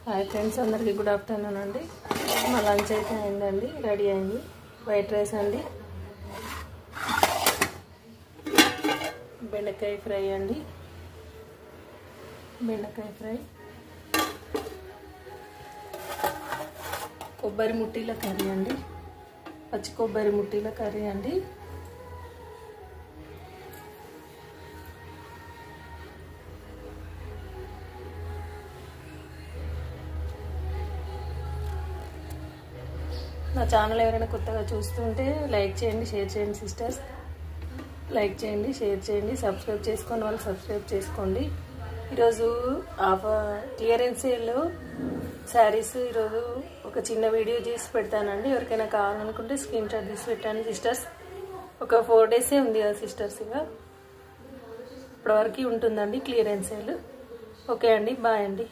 Hi friends, అందరికీ good afternoon అండి. మా లంచ్ అయితే అయిందండి, రెడీ అయింది. వైట్ రైస్ అండి, బెండకాయ ఫ్రై అండి, బెండకాయ ఫ్రై, కొబ్బరి ముట్టీల కర్రీ అండి, పచ్చి కొబ్బరి ముట్టీల కర్రీ అండి, నా ఛానల్ ఎవరైనా కొత్తగా చూస్తుంటే లైక్ చేయండి, షేర్ చేయండి సిస్టర్స్. లైక్ చేయండి, షేర్ చేయండి, సబ్స్క్రైబ్ చేసుకొని వాళ్ళు సబ్స్క్రైబ్ చేసుకోండి. ఈరోజు క్లియరెన్స్ సేల్లో శారీస్ ఈరోజు ఒక చిన్న వీడియో చేసి పెడతానండి. ఎవరికైనా కావాలనుకుంటే స్క్రీన్ షాట్ తీసి పెట్టండి సిస్టర్స్. ఒక 4 డేసే ఉంది కదా సిస్టర్స్, ఇక ఇప్పటివరకు ఉంటుందండి క్లియరెన్స్ సేల్. ఓకే అండి, బాయ్ అండి.